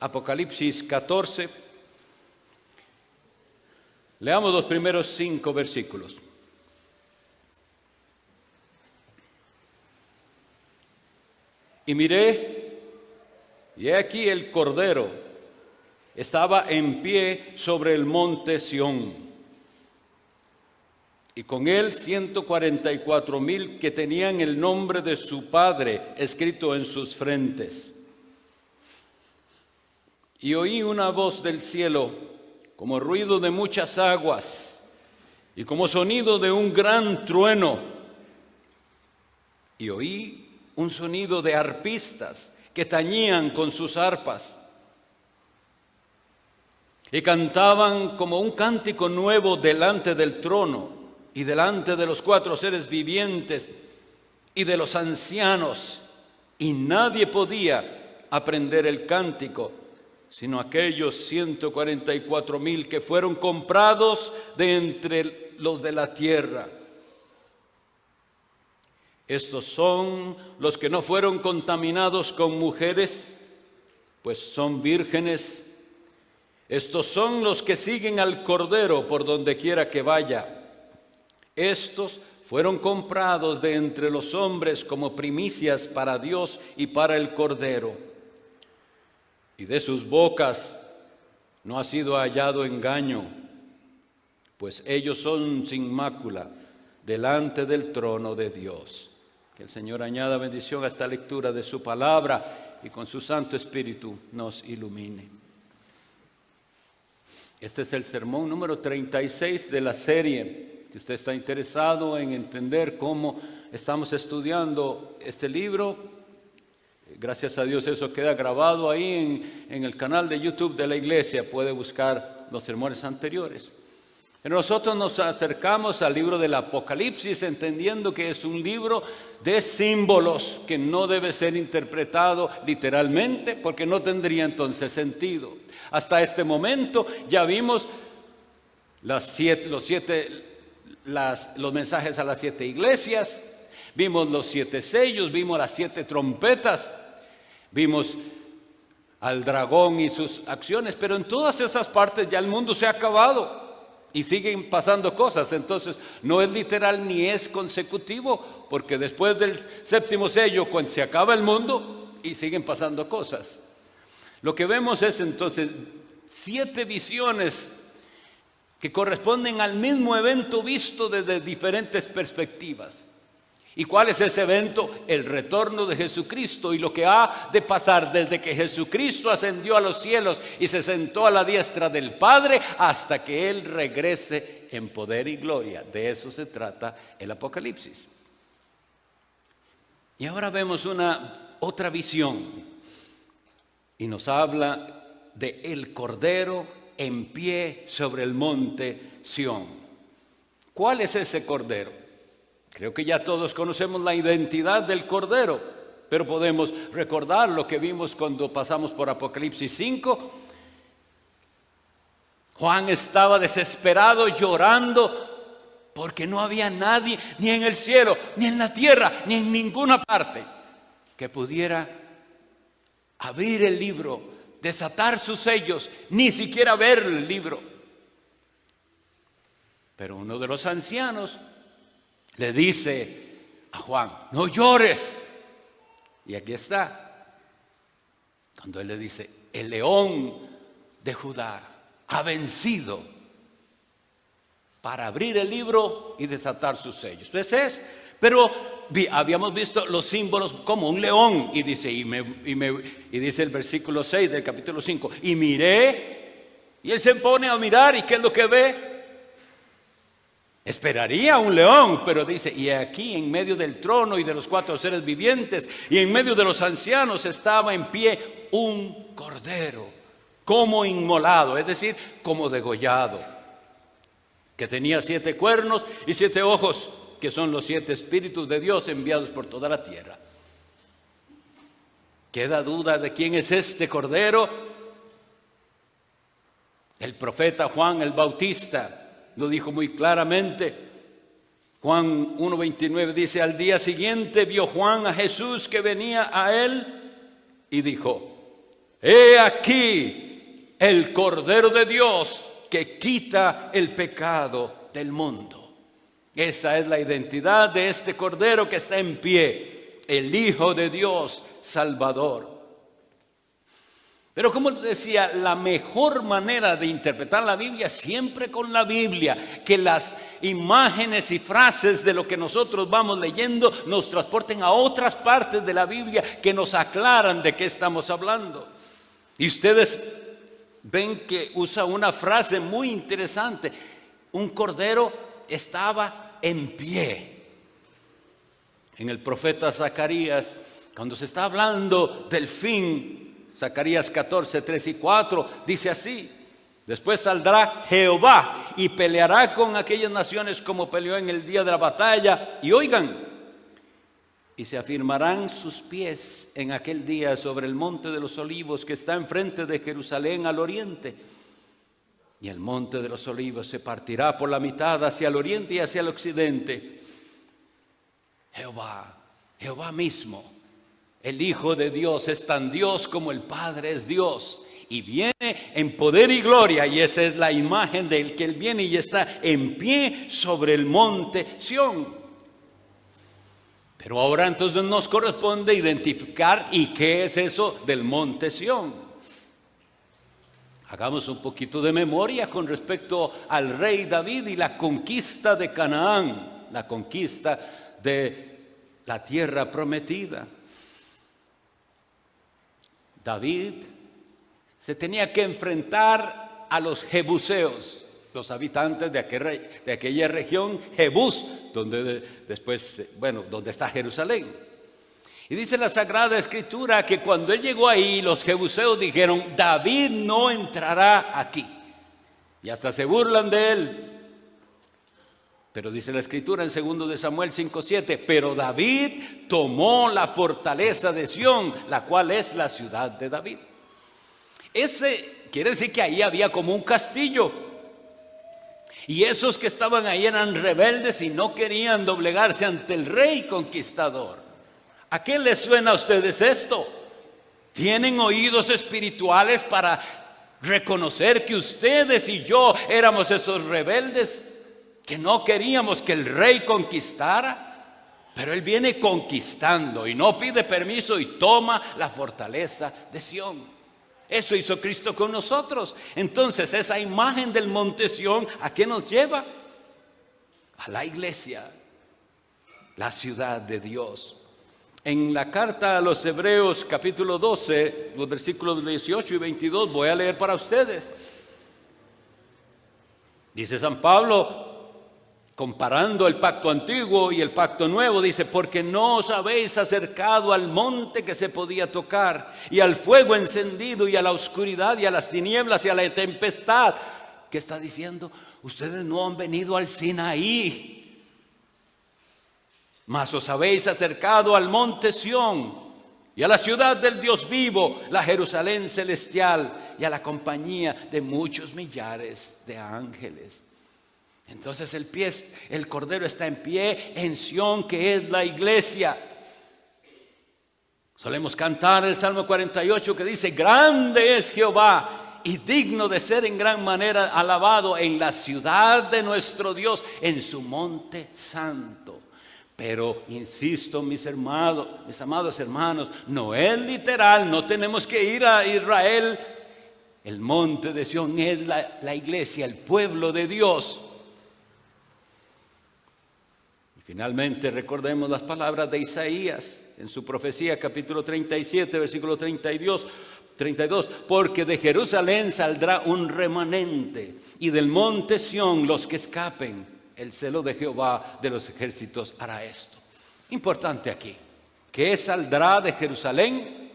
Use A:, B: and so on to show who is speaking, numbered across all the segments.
A: Apocalipsis 14. Leamos los primeros 5 versículos. Y miré, y he aquí el Cordero estaba en pie sobre el monte Sión, y con él 144,000 que tenían el nombre de su Padre escrito en sus frentes. Y oí una voz del cielo, como ruido de muchas aguas, y como sonido de un gran trueno. Y oí un sonido de arpistas que tañían con sus arpas. Y cantaban como un cántico nuevo delante del trono y delante de los 4 seres vivientes y de los ancianos. Y nadie podía aprender el cántico, sino aquellos 144,000 que fueron comprados de entre los de la tierra. Estos son los que no fueron contaminados con mujeres, pues son vírgenes. Estos son los que siguen al Cordero por donde quiera que vaya. Estos fueron comprados de entre los hombres como primicias para Dios y para el Cordero. Y de sus bocas no ha sido hallado engaño, pues ellos son sin mácula delante del trono de Dios. Que el Señor añada bendición a esta lectura de su palabra y con su Santo Espíritu nos ilumine. Este es el sermón número 36 de la serie. Si usted está interesado en entender cómo estamos estudiando este libro, gracias a Dios eso queda grabado ahí en el canal de YouTube de la iglesia. Puede buscar los sermones anteriores. Pero nosotros nos acercamos al libro del Apocalipsis entendiendo que es un libro de símbolos que no debe ser interpretado literalmente porque no tendría entonces sentido. Hasta este momento ya vimos los mensajes a las 7 iglesias, vimos los 7 sellos, vimos las 7 trompetas, vimos al dragón y sus acciones, pero en todas esas partes ya el mundo se ha acabado. Y siguen pasando cosas, entonces no es literal ni es consecutivo, porque después del 7º sello, cuando se acaba el mundo, y siguen pasando cosas. Lo que vemos es entonces 7 visiones que corresponden al mismo evento visto desde diferentes perspectivas. ¿Y cuál es ese evento? El retorno de Jesucristo y lo que ha de pasar desde que Jesucristo ascendió a los cielos y se sentó a la diestra del Padre hasta que Él regrese en poder y gloria. De eso se trata el Apocalipsis. Y ahora vemos otra visión y nos habla de el Cordero en pie sobre el monte Sión. ¿Cuál es ese Cordero? Creo que ya todos conocemos la identidad del Cordero, pero podemos recordar lo que vimos cuando pasamos por Apocalipsis 5. Juan estaba desesperado, llorando, porque no había nadie, ni en el cielo, ni en la tierra, ni en ninguna parte, que pudiera abrir el libro, desatar sus sellos, ni siquiera ver el libro. Pero uno de los ancianos le dice a Juan: no llores. Y aquí está, cuando él le dice: el león de Judá ha vencido para abrir el libro y desatar sus sellos. Entonces pero habíamos visto los símbolos como un león, y dice, y dice el versículo 6 del capítulo 5, y miré, y él se pone a mirar, y ¿qué es lo que ve? Esperaría un león, pero dice, y aquí en medio del trono y de los 4 seres vivientes y en medio de los ancianos estaba en pie un cordero, como inmolado, es decir, como degollado, que tenía 7 cuernos y 7 ojos, que son los 7 espíritus de Dios enviados por toda la tierra. ¿Queda duda de quién es este cordero? El profeta Juan el Bautista lo dijo muy claramente. Juan 1:29 dice, al día siguiente vio Juan a Jesús que venía a él y dijo, He aquí el Cordero de Dios que quita el pecado del mundo. Esa es la identidad de este Cordero que está en pie, el Hijo de Dios Salvador. Pero como les decía, la mejor manera de interpretar la Biblia, siempre con la Biblia, que las imágenes y frases de lo que nosotros vamos leyendo nos transporten a otras partes de la Biblia que nos aclaran de qué estamos hablando. Y ustedes ven que usa una frase muy interesante: un cordero estaba en pie. En el profeta Zacarías, cuando se está hablando del fin, Zacarías 14, 3 y 4, dice así: después saldrá Jehová y peleará con aquellas naciones como peleó en el día de la batalla. Y oigan, y se afirmarán sus pies en aquel día sobre el monte de los olivos que está enfrente de Jerusalén al oriente. Y el monte de los olivos se partirá por la mitad hacia el oriente y hacia el occidente. Jehová mismo, el Hijo de Dios, es tan Dios como el Padre es Dios, y viene en poder y gloria, y esa es la imagen del que Él viene y está en pie sobre el monte Sión. Pero ahora entonces nos corresponde identificar y qué es eso del monte Sión. Hagamos un poquito de memoria con respecto al rey David y la conquista de Canaán, la conquista de la tierra prometida. David se tenía que enfrentar a los jebuseos, los habitantes de aquella región, Jebús, donde donde está Jerusalén. Y dice la Sagrada Escritura que cuando él llegó ahí, los jebuseos dijeron: David no entrará aquí. Y hasta se burlan de él. Pero dice la Escritura en 2 de Samuel 5:7, pero David tomó la fortaleza de Sión, la cual es la ciudad de David. Ese quiere decir que ahí había como un castillo. Y esos que estaban ahí eran rebeldes y no querían doblegarse ante el rey conquistador. ¿A qué les suena a ustedes esto? ¿Tienen oídos espirituales para reconocer que ustedes y yo éramos esos rebeldes que no queríamos que el rey conquistara? Pero él viene conquistando y no pide permiso y toma la fortaleza de Sión. Eso hizo Cristo con nosotros. Entonces, esa imagen del monte Sión, ¿a qué nos lleva? A la iglesia, la ciudad de Dios. En la carta a los Hebreos, capítulo 12, los versículos 18 y 22, voy a leer para ustedes. Dice San Pablo, comparando el pacto antiguo y el pacto nuevo, dice: porque no os habéis acercado al monte que se podía tocar, y al fuego encendido, y a la oscuridad, y a las tinieblas, y a la tempestad. ¿Qué está diciendo? Ustedes no han venido al Sinaí, mas os habéis acercado al monte Sión, y a la ciudad del Dios vivo, la Jerusalén celestial, y a la compañía de muchos millares de ángeles. Entonces el Cordero está en pie en Sión, que es la iglesia. Solemos cantar el Salmo 48 que dice: grande es Jehová y digno de ser en gran manera alabado en la ciudad de nuestro Dios, en su monte santo. Pero insisto, mis amados hermanos, no es literal, no tenemos que ir a Israel. El monte de Sión es la iglesia, el pueblo de Dios. Finalmente, recordemos las palabras de Isaías en su profecía, capítulo 37, versículo 32. Porque de Jerusalén saldrá un remanente, y del monte Sión los que escapen. El celo de Jehová de los ejércitos hará esto. Importante aquí, ¿qué saldrá de Jerusalén?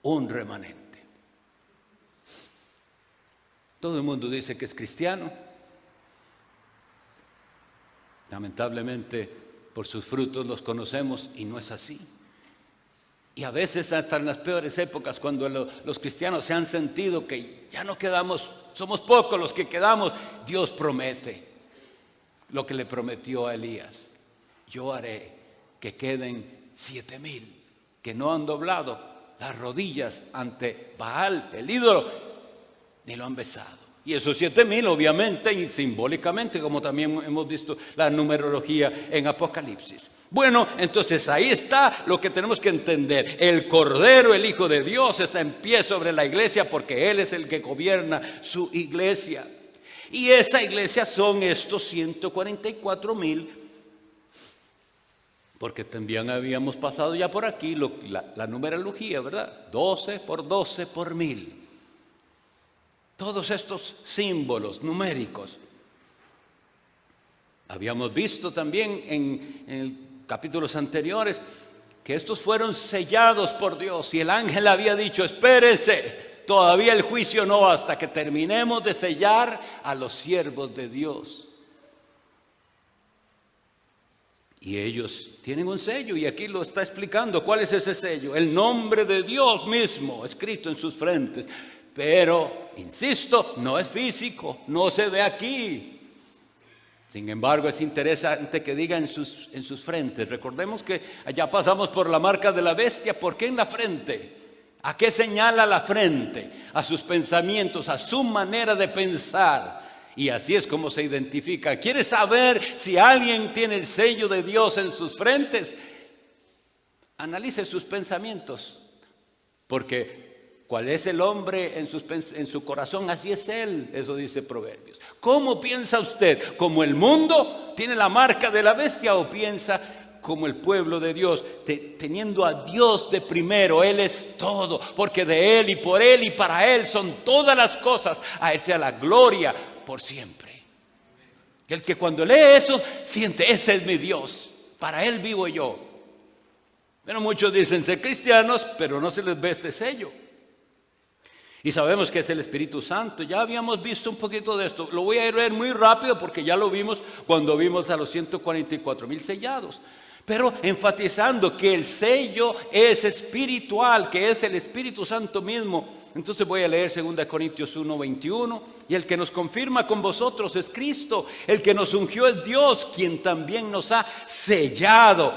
A: Un remanente. Todo el mundo dice que es cristiano. Lamentablemente, por sus frutos los conocemos y no es así. Y a veces hasta en las peores épocas, cuando los cristianos se han sentido que ya no quedamos, somos pocos los que quedamos, Dios promete lo que le prometió a Elías: yo haré que queden 7,000 que no han doblado las rodillas ante Baal, el ídolo, ni lo han besado. Y esos 7,000 obviamente y simbólicamente, como también hemos visto la numerología en Apocalipsis. Bueno, entonces ahí está lo que tenemos que entender. El Cordero, el Hijo de Dios, está en pie sobre la iglesia porque Él es el que gobierna su iglesia. Y esa iglesia son estos 144,000, porque también habíamos pasado ya por aquí la numerología, ¿verdad? 12 por 12 por 1,000. Todos estos símbolos numéricos. Habíamos visto también en capítulos anteriores que estos fueron sellados por Dios y el ángel había dicho: espérese, todavía el juicio no, hasta que terminemos de sellar a los siervos de Dios. Y ellos tienen un sello y aquí lo está explicando. ¿Cuál es ese sello? El nombre de Dios mismo escrito en sus frentes. Pero, insisto, no es físico, no se ve aquí. Sin embargo, es interesante que diga en sus frentes. Recordemos que allá pasamos por la marca de la bestia. ¿Por qué en la frente? ¿A qué señala la frente? A sus pensamientos, a su manera de pensar. Y así es como se identifica. ¿Quieres saber si alguien tiene el sello de Dios en sus frentes? Analice sus pensamientos. Porque ¿cuál es el hombre en su corazón? Así es él, eso dice Proverbios. ¿Cómo piensa usted? ¿Como el mundo tiene la marca de la bestia o piensa como el pueblo de Dios, teniendo a Dios de primero? Él es todo, porque de Él y por Él y para Él son todas las cosas. A Él sea la gloria por siempre. El que cuando lee eso siente: ese es mi Dios, para Él vivo yo. Bueno, muchos dicen ser cristianos, pero no se les ve este sello. Y sabemos que es el Espíritu Santo. Ya habíamos visto un poquito de esto. Lo voy a leer muy rápido porque ya lo vimos cuando vimos a los 144,000 sellados. Pero enfatizando que el sello es espiritual, que es el Espíritu Santo mismo. Entonces voy a leer 2 Corintios 1:21. Y el que nos confirma con vosotros es Cristo. El que nos ungió es Dios, quien también nos ha sellado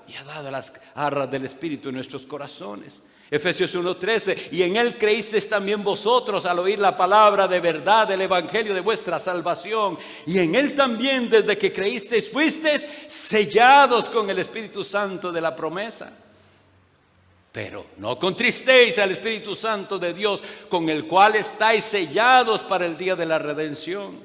A: y ha dado las arras del Espíritu en nuestros corazones. Efesios 1:13, y en Él creísteis también vosotros al oír la palabra de verdad del Evangelio de vuestra salvación. Y en Él también, desde que creísteis, fuisteis sellados con el Espíritu Santo de la promesa. Pero no contristéis al Espíritu Santo de Dios, con el cual estáis sellados para el día de la redención.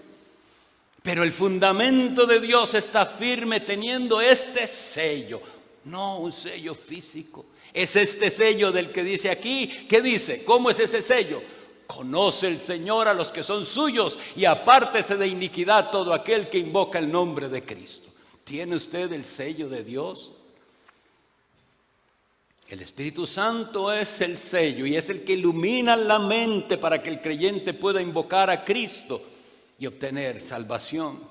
A: Pero el fundamento de Dios está firme teniendo este sello, no un sello físico. Es este sello del que dice aquí. ¿Qué dice? ¿Cómo es ese sello? Conoce el Señor a los que son suyos y apártese de iniquidad todo aquel que invoca el nombre de Cristo. ¿Tiene usted el sello de Dios? El Espíritu Santo es el sello y es el que ilumina la mente para que el creyente pueda invocar a Cristo y obtener salvación.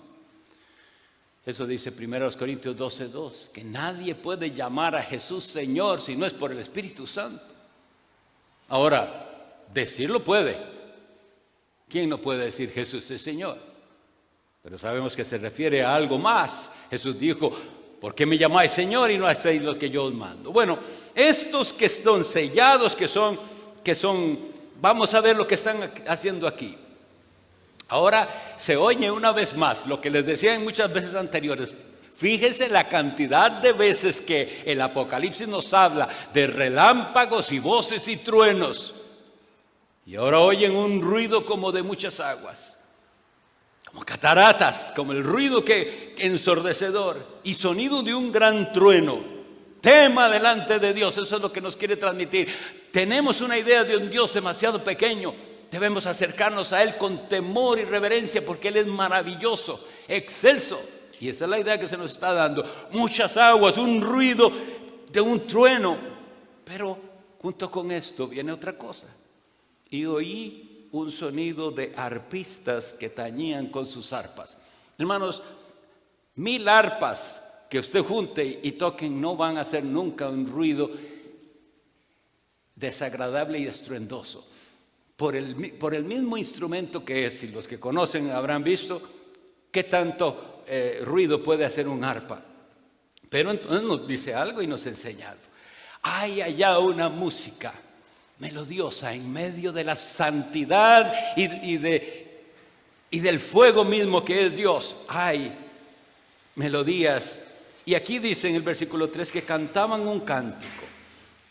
A: Eso dice 1 Corintios 12:2, que nadie puede llamar a Jesús Señor si no es por el Espíritu Santo. Ahora, decirlo puede. ¿Quién no puede decir Jesús es Señor? Pero sabemos que se refiere a algo más. Jesús dijo: ¿por qué me llamáis Señor y no hacéis lo que yo os mando? Bueno, estos que son sellados, que son, vamos a ver lo que están haciendo aquí. Ahora se oye una vez más lo que les decía en muchas veces anteriores. Fíjense la cantidad de veces que el Apocalipsis nos habla de relámpagos y voces y truenos. Y ahora oyen un ruido como de muchas aguas, como cataratas, como el ruido que ensordecedor y sonido de un gran trueno. Tema delante de Dios, eso es lo que nos quiere transmitir. Tenemos una idea de un Dios demasiado pequeño. Debemos acercarnos a Él con temor y reverencia porque Él es maravilloso, excelso. Y esa es la idea que se nos está dando. Muchas aguas, un ruido de un trueno. Pero junto con esto viene otra cosa. Y oí un sonido de arpistas que tañían con sus arpas. Hermanos, 1000 arpas que usted junte y toquen no van a hacer nunca un ruido desagradable y estruendoso. Por el mismo instrumento que es, y los que conocen habrán visto qué tanto ruido puede hacer un arpa. Pero entonces nos dice algo y nos enseña algo. Hay allá una música melodiosa en medio de la santidad y del fuego mismo que es Dios. Hay melodías. Y aquí dice en el versículo 3 que cantaban un cántico.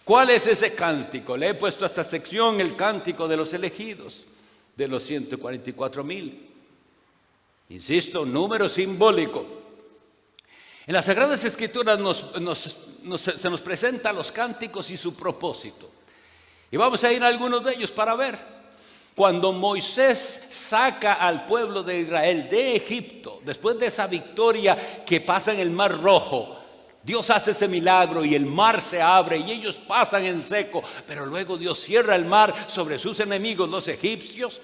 A: ¿Cuál es ese cántico? Le he puesto a esta sección el cántico de los elegidos, de los 144,000. Insisto, número simbólico. En las Sagradas Escrituras se nos presentan los cánticos y su propósito. Y vamos a ir a algunos de ellos para ver. Cuando Moisés saca al pueblo de Israel de Egipto, después de esa victoria que pasa en el Mar Rojo, Dios hace ese milagro y el mar se abre y ellos pasan en seco, pero luego Dios cierra el mar sobre sus enemigos, los egipcios.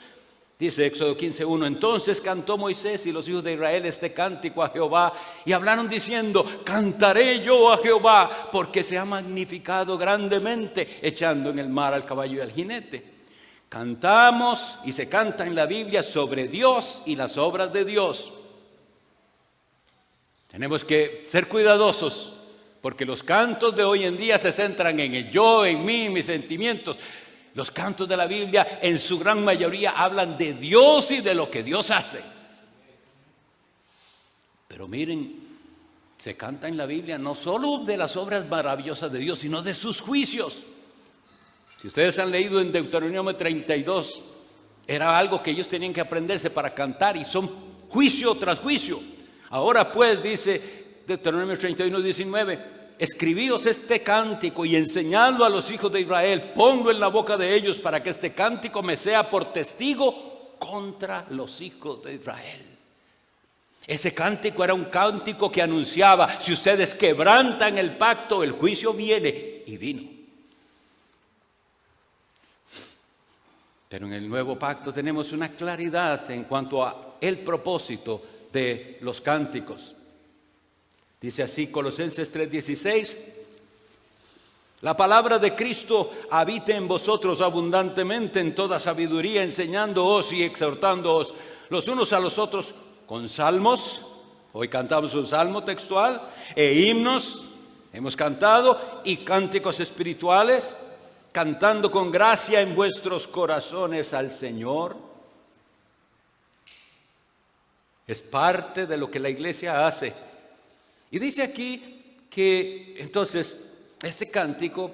A: Dice Éxodo 15:1, entonces cantó Moisés y los hijos de Israel este cántico a Jehová y hablaron diciendo, cantaré yo a Jehová porque se ha magnificado grandemente echando en el mar al caballo y al jinete. Cantamos y se canta en la Biblia sobre Dios y las obras de Dios. Tenemos que ser cuidadosos porque los cantos de hoy en día se centran en el yo, en mí, en mis sentimientos. Los cantos de la Biblia en su gran mayoría hablan de Dios y de lo que Dios hace. Pero miren, se canta en la Biblia no solo de las obras maravillosas de Dios, sino de sus juicios. Si ustedes han leído en Deuteronomio 32, era algo que ellos tenían que aprenderse para cantar y son juicio tras juicio. Ahora pues, dice Deuteronomio 31:19, escribíos este cántico y enseñadlo a los hijos de Israel, ponlo en la boca de ellos para que este cántico me sea por testigo contra los hijos de Israel. Ese cántico era un cántico que anunciaba, si ustedes quebrantan el pacto, el juicio viene, y vino. Pero en el nuevo pacto tenemos una claridad en cuanto a el propósito de los cánticos. Dice así Colosenses 3:16, la palabra de Cristo habite en vosotros abundantemente en toda sabiduría, enseñándoos y exhortándoos los unos a los otros con salmos, hoy cantamos un salmo textual, e himnos, hemos cantado, y cánticos espirituales, cantando con gracia en vuestros corazones al Señor. Es parte de lo que la iglesia hace. Y dice aquí que entonces este cántico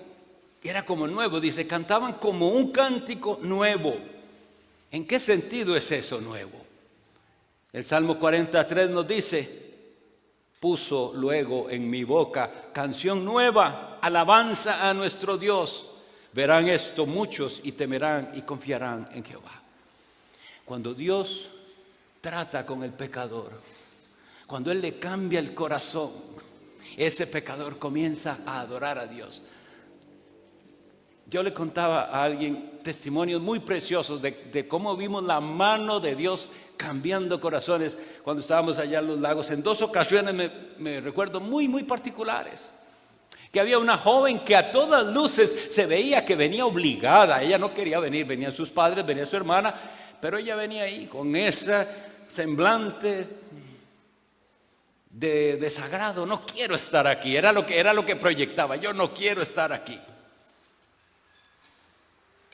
A: era como nuevo, dice, cantaban como un cántico nuevo. ¿En qué sentido es eso nuevo? El Salmo 43 nos dice, puso luego en mi boca canción nueva, alabanza a nuestro Dios. Verán esto muchos y temerán y confiarán en Jehová. Cuando Dios trata con el pecador, cuando Él le cambia el corazón, ese pecador comienza a adorar a Dios. Yo le contaba a alguien testimonios muy preciosos de cómo vimos la mano de Dios cambiando corazones cuando estábamos allá en los lagos. En 2 ocasiones me recuerdo muy particulares. Que había una joven que a todas luces se veía que venía obligada. Ella no quería venir, venían sus padres, venía su hermana, pero ella venía ahí con ese semblante de desagrado. No quiero estar aquí, era lo que proyectaba. Yo no quiero estar aquí.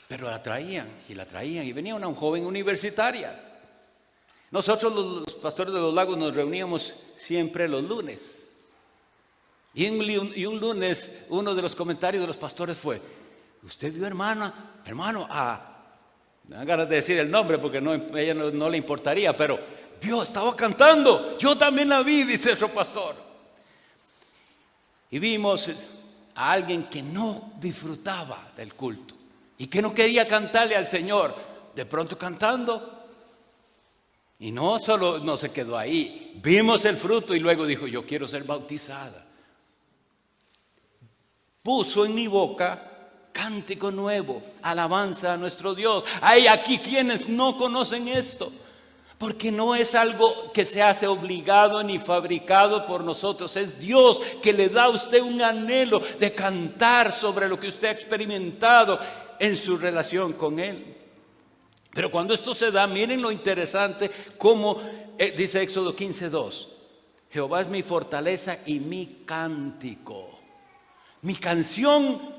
A: Pero la traían y venía una joven universitaria. Nosotros los pastores de los lagos nos reuníamos siempre los lunes. Y un lunes uno de los comentarios de los pastores fue, ¿usted vio hermano, me dan ganas de decir el nombre porque ella no le importaría, pero vio, estaba cantando, yo también la vi, dice su pastor. Y vimos a alguien que no disfrutaba del culto y que no quería cantarle al Señor, de pronto cantando. Y no solo no se quedó ahí, vimos el fruto y luego dijo, yo quiero ser bautizada. Puso en mi boca cántico nuevo, alabanza a nuestro Dios. Hay aquí quienes no conocen esto, porque no es algo que se hace obligado ni fabricado por nosotros. Es Dios que le da a usted un anhelo de cantar sobre lo que usted ha experimentado en su relación con Él. Pero cuando esto se da, miren lo interesante, como dice Éxodo 15:2. Jehová es mi fortaleza y mi cántico. Mi canción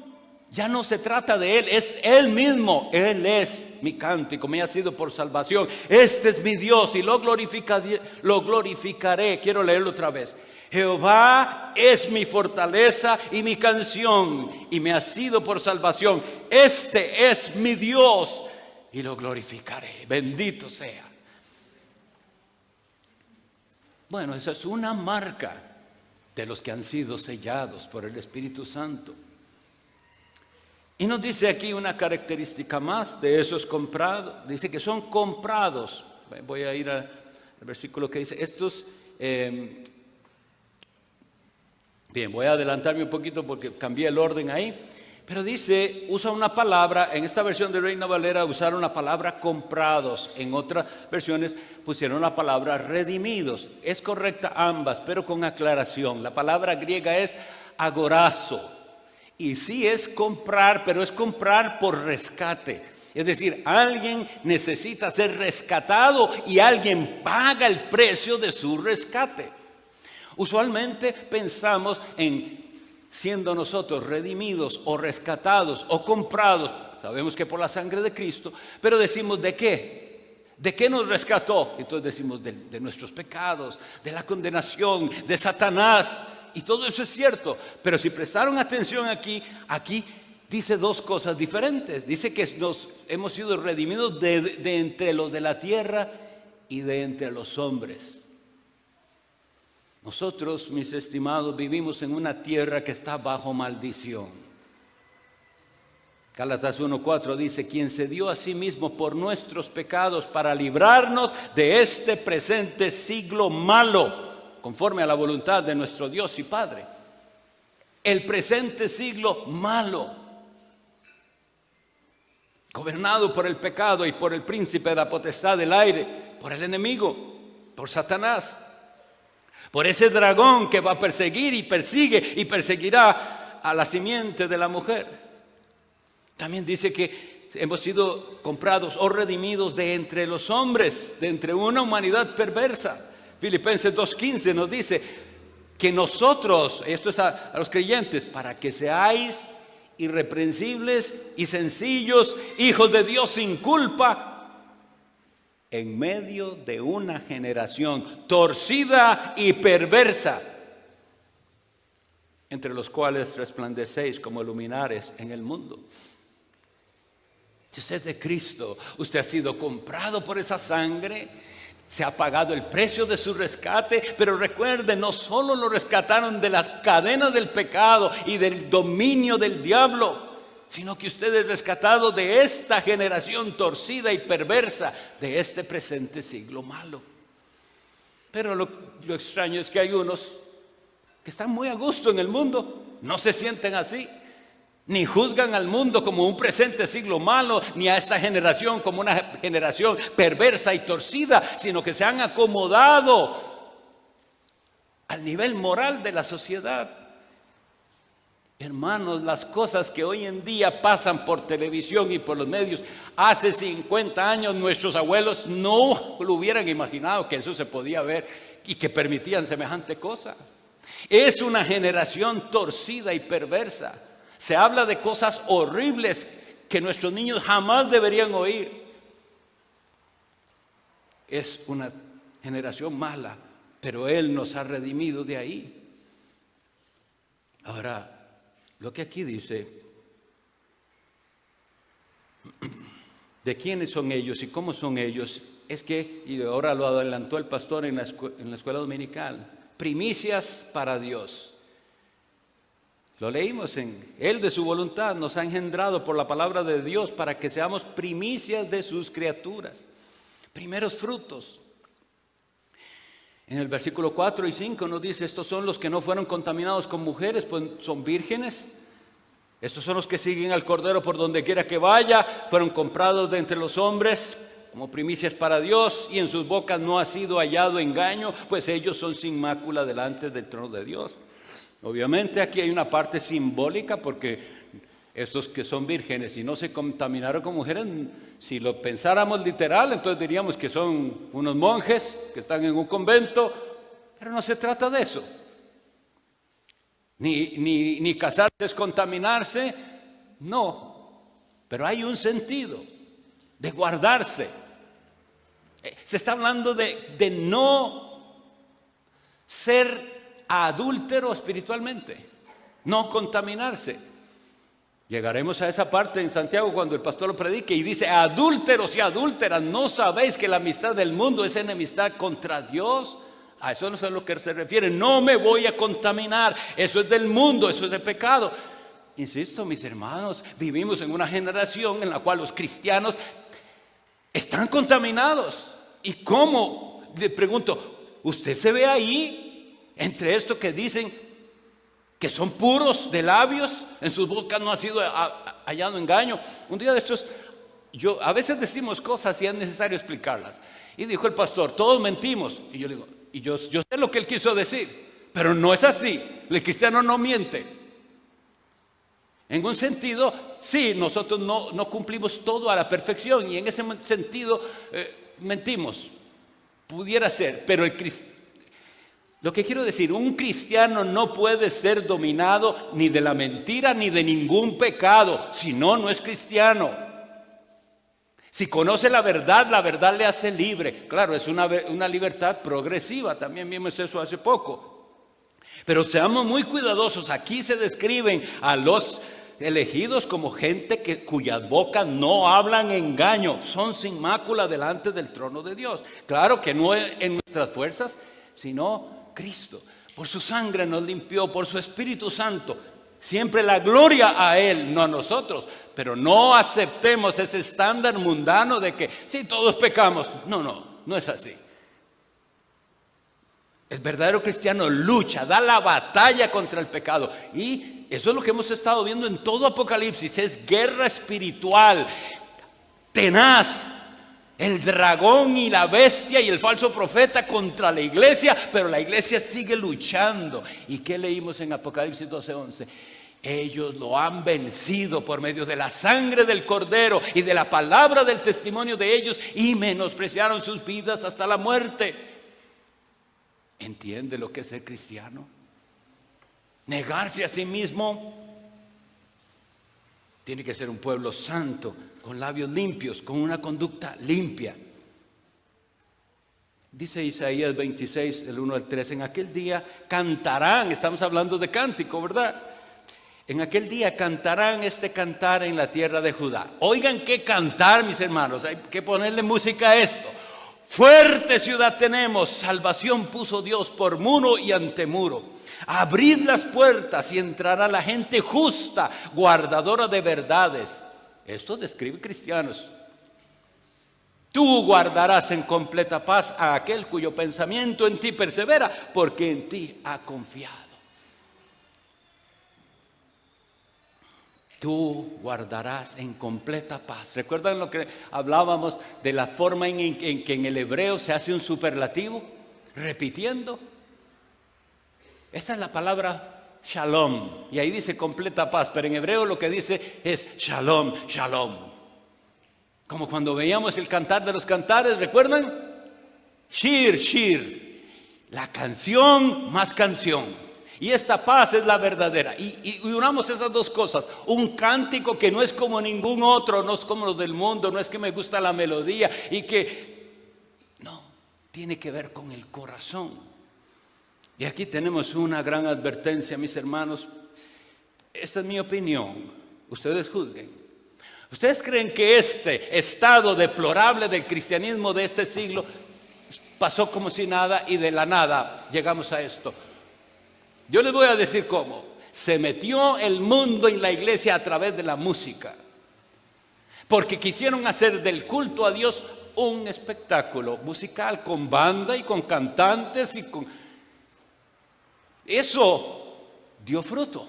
A: ya no se trata de Él, es Él mismo. Él es mi cántico, me ha sido por salvación. Este es mi Dios y lo glorificaré. Quiero leerlo otra vez. Jehová es mi fortaleza y mi canción, y me ha sido por salvación. Este es mi Dios y lo glorificaré. Bendito sea. Bueno, esa es una marca de los que han sido sellados por el Espíritu Santo. Y nos dice aquí una característica más de esos comprados. Dice que son comprados. Voy a ir al versículo que dice estos. Bien, voy a adelantarme un poquito porque cambié el orden ahí. Pero dice, usa una palabra, en esta versión de Reina Valera usaron la palabra comprados, en otras versiones pusieron la palabra redimidos. Es correcta ambas, pero con aclaración. La palabra griega es agorazo, y sí es comprar, pero es comprar por rescate. Es decir, alguien necesita ser rescatado y alguien paga el precio de su rescate. Usualmente pensamos en siendo nosotros redimidos o rescatados o comprados, sabemos que por la sangre de Cristo, pero decimos ¿de qué? ¿De qué nos rescató? Entonces decimos de nuestros pecados, de la condenación, de Satanás, y todo eso es cierto. Pero si prestaron atención aquí dice dos cosas diferentes. Dice que nos hemos sido redimidos de entre los de la tierra y de entre los hombres. Nosotros, mis estimados, vivimos en una tierra que está bajo maldición. Gálatas 1:4 dice, quien se dio a sí mismo por nuestros pecados para librarnos de este presente siglo malo, conforme a la voluntad de nuestro Dios y Padre. El presente siglo malo, gobernado por el pecado y por el príncipe de la potestad del aire, por el enemigo, por Satanás. Por ese dragón que va a perseguir y persigue y perseguirá a la simiente de la mujer. También dice que hemos sido comprados o redimidos de entre los hombres, de entre una humanidad perversa. Filipenses 2:15 nos dice que nosotros, esto es a los creyentes, para que seáis irreprensibles y sencillos, hijos de Dios sin culpa, en medio de una generación torcida y perversa, entre los cuales resplandecéis como luminares en el mundo. Si usted es de Cristo, usted ha sido comprado por esa sangre, se ha pagado el precio de su rescate, pero recuerde, no solo lo rescataron de las cadenas del pecado y del dominio del diablo, sino que usted es rescatado de esta generación torcida y perversa, de este presente siglo malo. Pero lo extraño es que hay unos que están muy a gusto en el mundo, no se sienten así, ni juzgan al mundo como un presente siglo malo, ni a esta generación como una generación perversa y torcida, sino que se han acomodado al nivel moral de la sociedad. Hermanos, las cosas que hoy en día pasan por televisión y por los medios, hace 50 años nuestros abuelos no lo hubieran imaginado que eso se podía ver y que permitían semejante cosa. Es una generación torcida y perversa. Se habla de cosas horribles que nuestros niños jamás deberían oír. Es una generación mala, pero Él nos ha redimido de ahí. Ahora, lo que aquí dice, de quiénes son ellos y cómo son ellos, es que, y ahora lo adelantó el pastor en la escuela dominical, primicias para Dios. Lo leímos en Él de su voluntad nos ha engendrado por la palabra de Dios para que seamos primicias de sus criaturas, primeros frutos. En el versículo 4 y 5 nos dice, estos son los que no fueron contaminados con mujeres, pues son vírgenes. Estos son los que siguen al Cordero por donde quiera que vaya, fueron comprados de entre los hombres como primicias para Dios, y en sus bocas no ha sido hallado engaño, pues ellos son sin mácula delante del trono de Dios. Obviamente aquí hay una parte simbólica, porque estos que son vírgenes y no se contaminaron con mujeres, si lo pensáramos literal, entonces diríamos que son unos monjes que están en un convento Pero no se trata de eso. Ni casarse es contaminarse, no. Pero hay un sentido de guardarse. Se está hablando de no ser adúltero espiritualmente, no contaminarse. Llegaremos a esa parte en Santiago cuando el pastor lo predique y dice: adúlteros y adúlteras, ¿no sabéis que la amistad del mundo es enemistad contra Dios? A eso no es a lo que se refiere. No me voy a contaminar, eso es del mundo, eso es de pecado. Insisto, mis hermanos, vivimos en una generación en la cual los cristianos están contaminados. ¿Y cómo? Le pregunto, ¿usted se ve ahí entre esto que dicen que son puros de labios? En sus bocas no ha sido hallado engaño. Un día de estos, a veces decimos cosas y es necesario explicarlas. Y dijo el pastor: todos mentimos. Y yo le digo, yo sé lo que él quiso decir, pero no es así. El cristiano no miente. En un sentido, sí, nosotros no cumplimos todo a la perfección, y en ese sentido mentimos. Pudiera ser, pero lo que quiero decir, un cristiano no puede ser dominado ni de la mentira ni de ningún pecado, si no, no es cristiano. Si conoce la verdad le hace libre. Claro, es una libertad progresiva, también vimos eso hace poco. Pero seamos muy cuidadosos. Aquí se describen a los elegidos como gente cuyas bocas no hablan engaño, son sin mácula delante del trono de Dios. Claro que no en nuestras fuerzas, sino Cristo. Por su sangre nos limpió, por su Espíritu Santo. Siempre la gloria a Él, no a nosotros. Pero no aceptemos ese estándar mundano de que sí, todos pecamos. No es así. El verdadero cristiano lucha, da la batalla contra el pecado. Y eso es lo que hemos estado viendo en todo Apocalipsis. Es guerra espiritual, tenaz. El dragón y la bestia y el falso profeta contra la iglesia, pero la iglesia sigue luchando. ¿Y qué leímos en Apocalipsis 12:11? Ellos lo han vencido por medio de la sangre del Cordero y de la palabra del testimonio de ellos, y menospreciaron sus vidas hasta la muerte. ¿Entiende lo que es ser cristiano? Negarse a sí mismo. Tiene que ser un pueblo santo, con labios limpios, con una conducta limpia. Dice Isaías 26, del 1 al 3, en aquel día cantarán, estamos hablando de cántico, ¿verdad? En aquel día cantarán este cantar en la tierra de Judá. Oigan qué cantar, mis hermanos, hay que ponerle música a esto. Fuerte ciudad tenemos, salvación puso Dios por muro y antemuro. Abrid las puertas y entrará la gente justa, guardadora de verdades. Esto describe cristianos. Tú guardarás en completa paz a aquel cuyo pensamiento en ti persevera, porque en ti ha confiado. Tú guardarás en completa paz. ¿Recuerdan lo que hablábamos de la forma en que en el hebreo se hace un superlativo? Repitiendo. Esa es la palabra shalom. Y ahí dice completa paz, pero en hebreo lo que dice es shalom, shalom. Como cuando veíamos el cantar de los cantares, ¿recuerdan? Shir, shir. La canción más canción. Y esta paz es la verdadera. Y unamos esas dos cosas. Un cántico que no es como ningún otro, no es como los del mundo, no es que me gusta la melodía y que... No, tiene que ver con el corazón. Y aquí tenemos una gran advertencia, mis hermanos. Esta es mi opinión. Ustedes juzguen. ¿Ustedes creen que este estado deplorable del cristianismo de este siglo pasó como si nada y de la nada llegamos a esto? Yo les voy a decir cómo. Se metió el mundo en la iglesia a través de la música. Porque quisieron hacer del culto a Dios un espectáculo musical con banda y con cantantes y con... Eso dio fruto.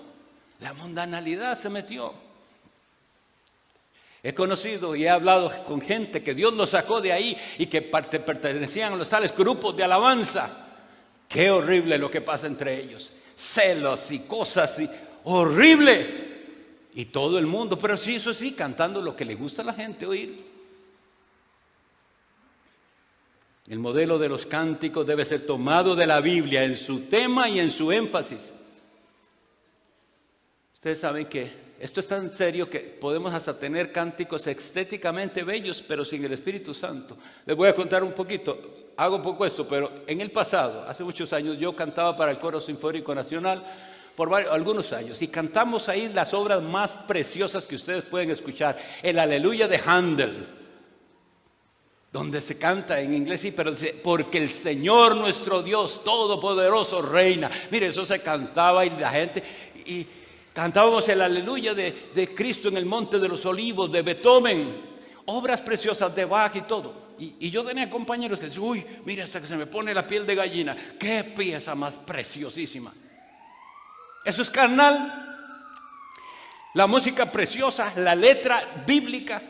A: La mundanalidad se metió. He conocido y he hablado con gente que Dios los sacó de ahí y que pertenecían a los tales grupos de alabanza. Qué horrible lo que pasa entre ellos. Celos y cosas así, horrible. Y todo el mundo, pero sí, eso sí, cantando lo que le gusta a la gente oír. El modelo de los cánticos debe ser tomado de la Biblia en su tema y en su énfasis. Ustedes saben que esto es tan serio que podemos hasta tener cánticos estéticamente bellos, pero sin el Espíritu Santo. Les voy a contar un poquito, hago poco esto, pero en el pasado, hace muchos años, yo cantaba para el Coro Sinfónico Nacional por algunos años, y cantamos ahí las obras más preciosas que ustedes pueden escuchar. El Aleluya de Handel, donde se canta en inglés, sí, pero dice, porque el Señor nuestro Dios Todopoderoso reina. Mire, eso se cantaba y la gente... y cantábamos el Aleluya de Cristo en el Monte de los Olivos, de Beethoven, obras preciosas de Bach y todo. Y yo tenía compañeros que decían, uy, mira, hasta que se me pone la piel de gallina, qué pieza más preciosísima. Eso es carnal. La música preciosa, la letra bíblica,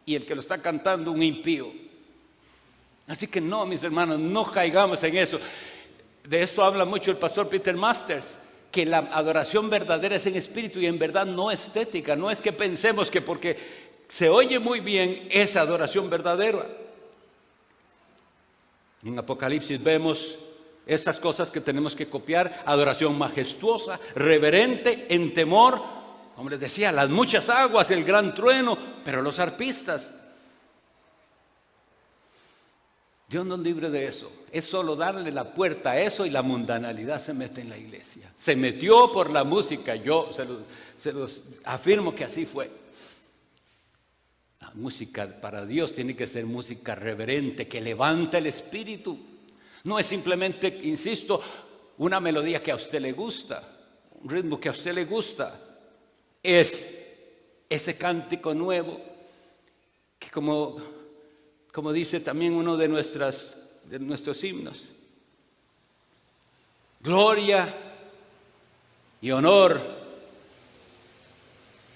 A: y el que lo está cantando un impío. Así que no, mis hermanos, no caigamos en eso. De esto habla mucho el pastor Peter Masters, que la adoración verdadera es en espíritu y en verdad, no estética. No es que pensemos que porque se oye muy bien es adoración verdadera. En Apocalipsis vemos estas cosas que tenemos que copiar: adoración majestuosa, reverente, en temor. Como les decía, las muchas aguas, el gran trueno, pero los arpistas. Dios nos libre de eso. Es solo darle la puerta a eso y la mundanalidad se mete en la iglesia. Se metió por la música, yo se los afirmo que así fue. La música para Dios tiene que ser música reverente, que levanta el espíritu. No es simplemente, insisto, una melodía que a usted le gusta, un ritmo que a usted le gusta. Es ese cántico nuevo que como dice también uno de nuestros himnos, gloria y honor,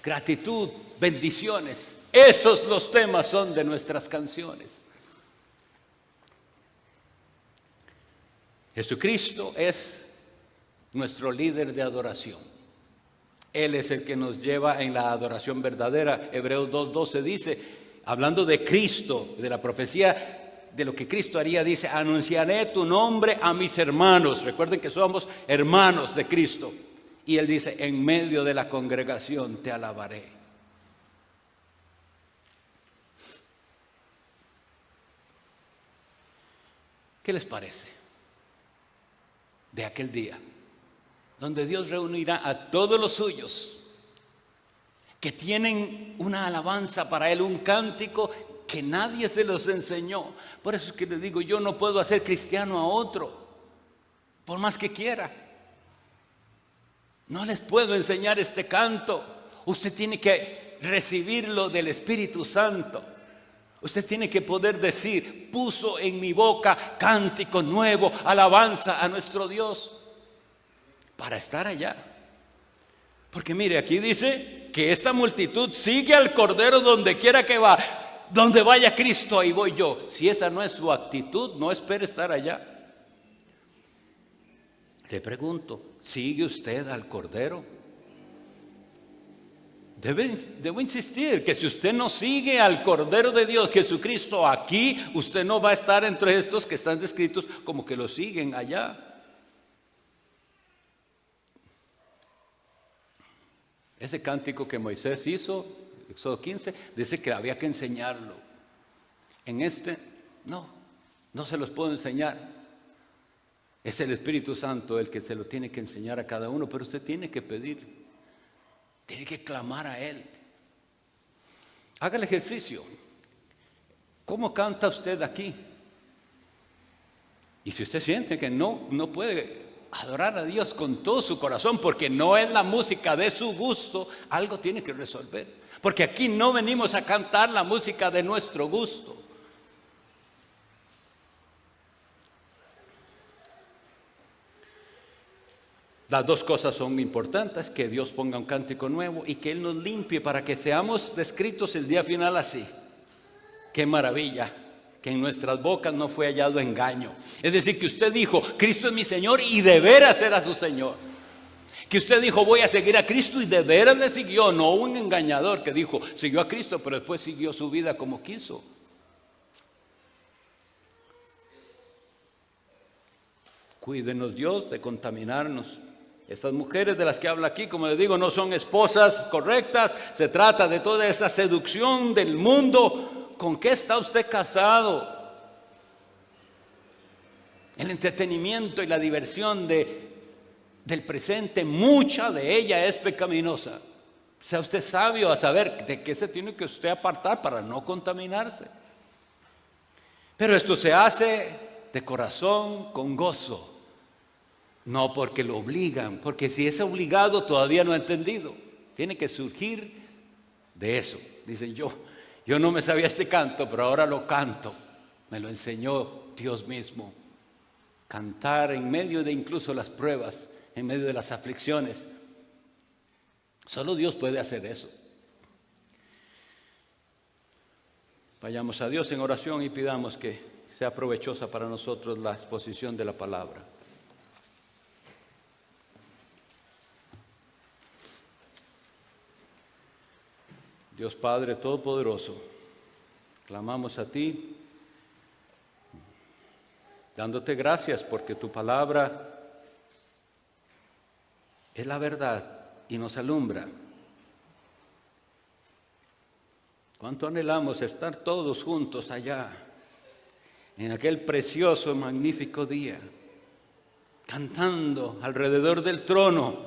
A: gratitud, bendiciones. Esos los temas son de nuestras canciones. Jesucristo es nuestro líder de adoración. Él es el que nos lleva en la adoración verdadera. Hebreos 2:12 dice, hablando de Cristo, de la profecía de lo que Cristo haría, dice, anunciaré tu nombre a mis hermanos. Recuerden que somos hermanos de Cristo. Y Él dice, en medio de la congregación te alabaré. ¿Qué les parece de aquel día donde Dios reunirá a todos los suyos que tienen una alabanza para Él, un cántico que nadie se los enseñó? Por eso es que les digo, yo no puedo hacer cristiano a otro, por más que quiera. No les puedo enseñar este canto. Usted tiene que recibirlo del Espíritu Santo. Usted tiene que poder decir, puso en mi boca cántico nuevo, alabanza a nuestro Dios, para estar allá. Porque mire, aquí dice que esta multitud sigue al Cordero donde quiera que va. Donde vaya Cristo, ahí voy yo. Si esa no es su actitud, no espere estar allá. Le pregunto, ¿sigue usted al Cordero? Debo insistir que si usted no sigue al Cordero de Dios, Jesucristo, aquí, usted no va a estar entre estos que están descritos como que lo siguen allá. Ese cántico que Moisés hizo, Éxodo 15, dice que había que enseñarlo. En este, no se los puedo enseñar. Es el Espíritu Santo el que se lo tiene que enseñar a cada uno, pero usted tiene que pedir, tiene que clamar a Él. Haga el ejercicio. ¿Cómo canta usted aquí? Y si usted siente que no puede adorar a Dios con todo su corazón, porque no es la música de su gusto, algo tiene que resolver. Porque aquí no venimos a cantar la música de nuestro gusto. Las dos cosas son importantes: que Dios ponga un cántico nuevo y que Él nos limpie para que seamos descritos el día final así. ¡Qué maravilla! Que en nuestras bocas no fue hallado engaño. Es decir, que usted dijo, Cristo es mi Señor, y de veras era su Señor. Que usted dijo, voy a seguir a Cristo, y de veras le siguió. No un engañador que dijo, siguió a Cristo, pero después siguió su vida como quiso. Cuídenos Dios de contaminarnos. Estas mujeres de las que habla aquí, como les digo, no son esposas correctas. Se trata de toda esa seducción del mundo. ¿Con qué está usted casado? El entretenimiento y la diversión del presente, mucha de ella es pecaminosa. Sea usted sabio a saber de qué se tiene que usted apartar para no contaminarse. Pero esto se hace de corazón, con gozo. No porque lo obligan, porque si es obligado todavía no ha entendido. Tiene que surgir de eso. Dicen, yo no me sabía este canto, pero ahora lo canto. Me lo enseñó Dios mismo. Cantar en medio de incluso las pruebas, en medio de las aflicciones. Solo Dios puede hacer eso. Vayamos a Dios en oración y pidamos que sea provechosa para nosotros la exposición de la palabra. Dios Padre Todopoderoso, clamamos a ti, dándote gracias porque tu palabra es la verdad y nos alumbra. Cuánto anhelamos estar todos juntos allá, en aquel precioso, magnífico día, cantando alrededor del trono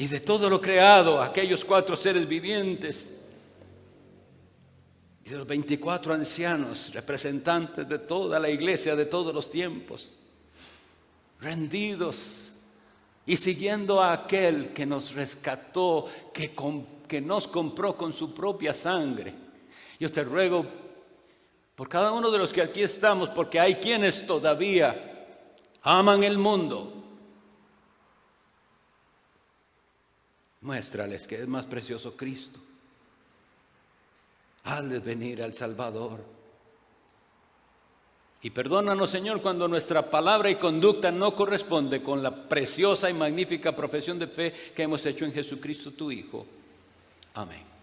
A: y de todo lo creado, aquellos 4 seres vivientes y de los 24 ancianos, representantes de toda la iglesia de todos los tiempos, rendidos y siguiendo a aquel que nos rescató, que nos compró con su propia sangre. Yo te ruego por cada uno de los que aquí estamos, porque hay quienes todavía aman el mundo. Muéstrales que es más precioso Cristo. Hazles venir al Salvador. Y perdónanos, Señor, cuando nuestra palabra y conducta no corresponde con la preciosa y magnífica profesión de fe que hemos hecho en Jesucristo, tu Hijo. Amén.